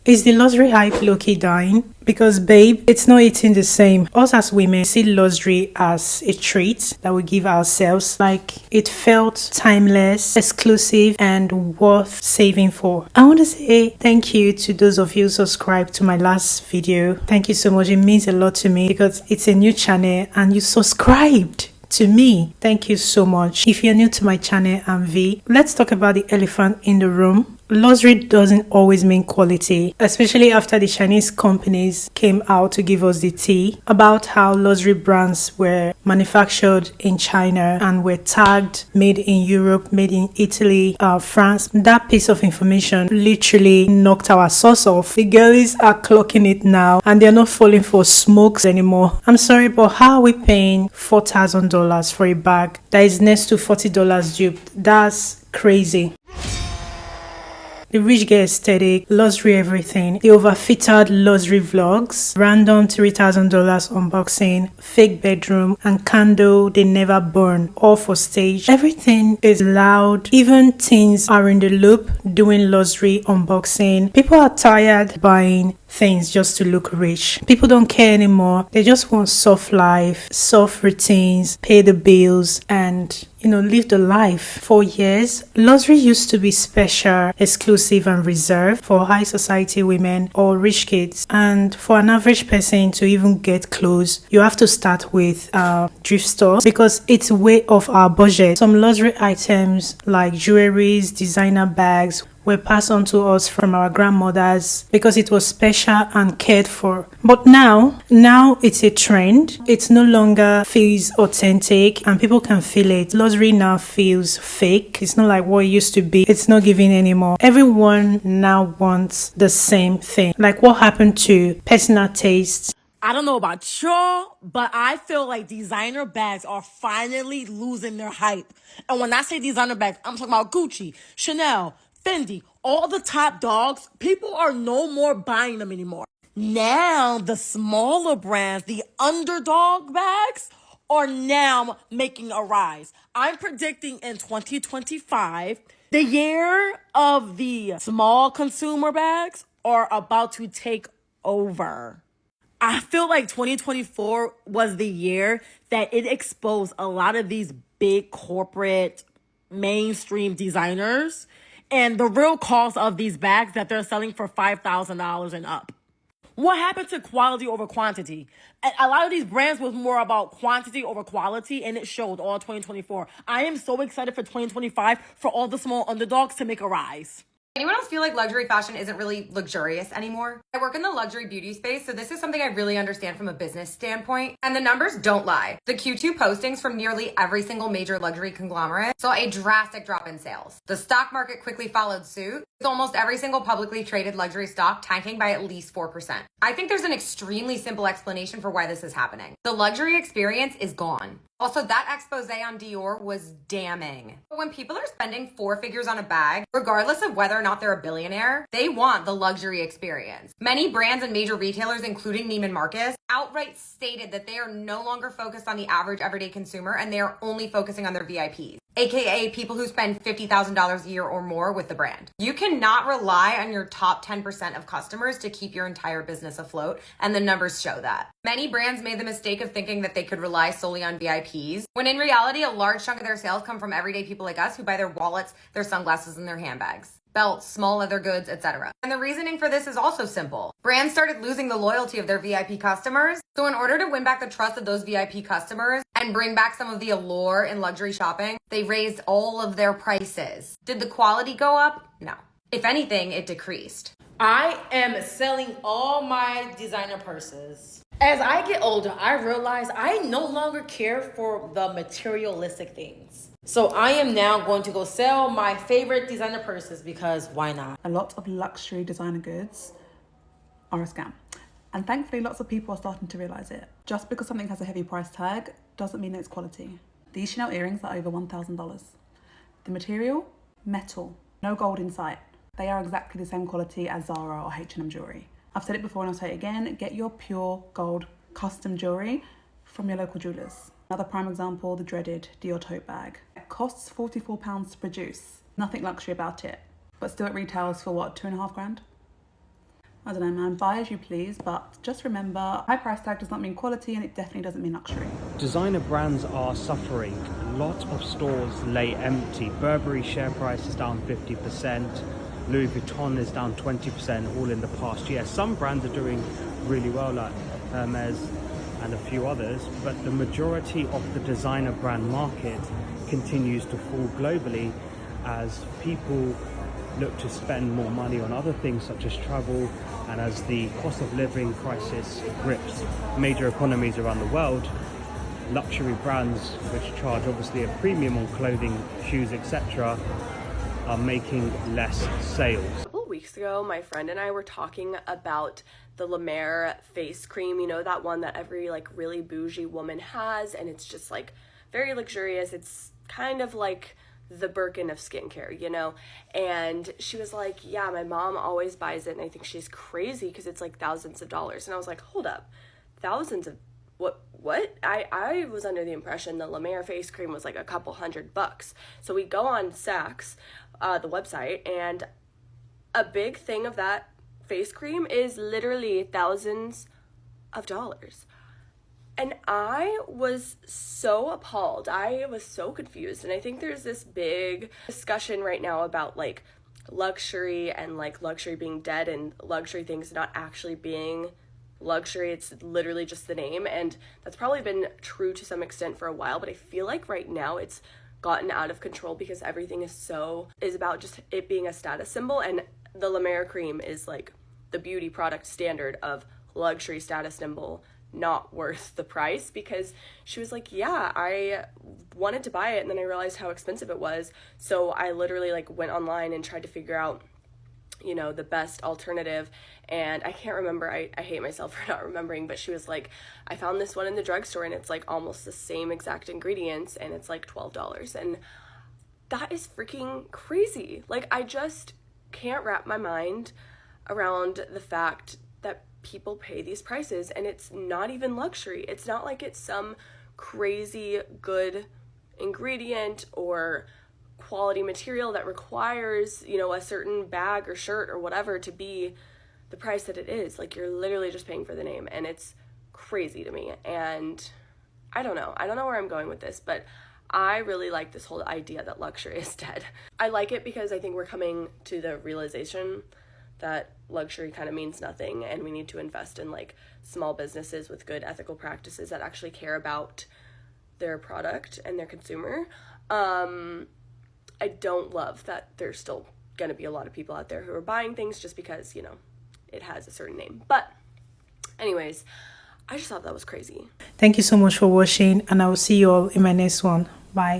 Is the luxury hype low-key dying? Because babe, it's not eating the same. Us as women see luxury as a treat that we give ourselves. Like it felt timeless, exclusive, and worth saving for. I want to say thank you to those of you who subscribed to my last video. Thank you so much. It means a lot to me because it's a new channel and you subscribed to me. Thank you so much. If you're new to my channel, I'm V. Let's talk about the elephant in the room. Luxury doesn't always mean quality, especially after the Chinese companies came out to give us the tea about how luxury brands were manufactured in China and were tagged made in Europe, made in Italy, France. That piece of information literally knocked our socks off. The girlies are clocking it now and they're not falling for smokes anymore. I'm sorry, but how are we paying $4,000 for a bag that is next to $40 dupe? That's crazy. The rich girl aesthetic, luxury everything, the overfitted luxury vlogs, random $3,000 unboxing, fake bedroom, and candle they never burn, all for stage. Everything is loud. Even teens are in the loop doing luxury unboxing. People are tired buying things just to look rich. People don't care anymore. They just want soft life, soft routines, pay the bills, and live the life. For years, luxury used to be special, exclusive, and reserved for high society women or rich kids. And for an average person to even get clothes, you have to start with thrift stores because it's way off our budget. Some luxury items like jewelries, designer bags were passed on to us from our grandmothers because it was special and cared for. But now it's a trend. It no longer feels authentic and people can feel it. Luxury now feels fake. It's not like what it used to be. It's not giving anymore. Everyone now wants the same thing. Like what happened to personal taste? I don't know about y'all, but I feel like designer bags are finally losing their hype. And when I say designer bags, I'm talking about Gucci, Chanel, Fendi, all the top dogs. People are no more buying them anymore. Now the smaller brands, the underdog bags, are now making a rise. I'm predicting in 2025, the year of the small consumer bags are about to take over. I feel like 2024 was the year that it exposed a lot of these big corporate mainstream designers and the real cost of these bags that they're selling for $5,000 and up. What happened to quality over quantity? A lot of these brands was more about quantity over quality, and it showed all 2024. I am so excited for 2025 for all the small underdogs to make a rise. Anyone else feel like luxury fashion isn't really luxurious anymore? I work in the luxury beauty space, so this is something I really understand from a business standpoint, and the numbers don't lie. The Q2 postings from nearly every single major luxury conglomerate saw a drastic drop in sales. The stock market quickly followed suit, with almost every single publicly traded luxury stock tanking by at least 4%. I think there's an extremely simple explanation for why this is happening. The luxury experience is gone. Also, that expose on Dior was damning. When people are spending 4 figures on a bag, regardless of whether or not they're a billionaire, they want the luxury experience. Many brands and major retailers, including Neiman Marcus, outright stated that they are no longer focused on the average everyday consumer and they are only focusing on their VIPs, aka people who spend $50,000 a year or more with the brand. You cannot rely on your top 10% of customers to keep your entire business afloat, and the numbers show that. Many brands made the mistake of thinking that they could rely solely on VIPs, when in reality, a large chunk of their sales come from everyday people like us who buy their wallets, their sunglasses, and their handbags, belts, small leather goods, etc. And the reasoning for this is also simple. Brands started losing the loyalty of their VIP customers. So in order to win back the trust of those VIP customers and bring back some of the allure in luxury shopping, they raised all of their prices. Did the quality go up? No. If anything, it decreased. I am selling all my designer purses. As I get older, I realize I no longer care for the materialistic things. So I am now going to go sell my favorite designer purses because why not? A lot of luxury designer goods are a scam. And thankfully, lots of people are starting to realize it. Just because something has a heavy price tag doesn't mean it's quality. These Chanel earrings are over $1,000. The material, metal, no gold in sight. They are exactly the same quality as Zara or H&M jewelry. I've said it before and I'll say it again, get your pure gold custom jewelry from your local jewelers. Another prime example, the dreaded Dior tote bag. It costs £44 to produce. Nothing luxury about it, but still it retails for what, 2.5 grand? I don't know, man, buy as you please, but just remember, high price tag does not mean quality, and it definitely doesn't mean luxury. Designer brands are suffering. A lot of stores lay empty. Burberry share price is down 50%. Louis Vuitton is down 20% all in the past year. Some brands are doing really well, like Hermes and a few others, but the majority of the designer brand market continues to fall globally as people look to spend more money on other things such as travel, and as the cost of living crisis grips major economies around the world, luxury brands, which charge obviously a premium on clothing, shoes, etc., are making less sales. A couple of weeks ago, my friend and I were talking about the La Mer face cream, you know, that one that every like really bougie woman has, and it's just like very luxurious. It's kind of like the Birkin of skincare, you know? And she was like, yeah, my mom always buys it, and I think she's crazy because it's like thousands of dollars. And I was like, hold up, thousands of what? I was under the impression the La Mer face cream was like a couple $100. So we go on Saks, the website, and a big thing of that face cream is literally thousands of dollars. And I was so appalled. I was so confused. And I think there's this big discussion right now about like luxury and like luxury being dead and luxury things not actually being luxury. It's literally just the name. And that's probably been true to some extent for a while. But I feel like right now it's gotten out of control because everything is about just it being a status symbol. And the La Mer cream is like the beauty product standard of luxury status symbol, not worth the price. Because she was like, yeah, I wanted to buy it and then I realized how expensive it was, so I literally like went online and tried to figure out, you know, the best alternative. And I can't remember, I hate myself for not remembering, but she was like, I found this one in the drugstore and it's like almost the same exact ingredients and it's like $12. And that is freaking crazy. Like, I just can't wrap my mind around the fact that people pay these prices and it's not even luxury. It's not like it's some crazy good ingredient or quality material that requires, you know, a certain bag or shirt or whatever to be the price that it is. Like, you're literally just paying for the name, and it's crazy to me. And I don't know where I'm going with this, but I really like this whole idea that luxury is dead. I like it because I think we're coming to the realization that luxury kind of means nothing, and we need to invest in like small businesses with good ethical practices that actually care about their product and their consumer. I don't love that there's still gonna be a lot of people out there who are buying things just because, you know, it has a certain name. But anyways, I just thought that was crazy. Thank you so much for watching, and I will see you all in my next one. Bye.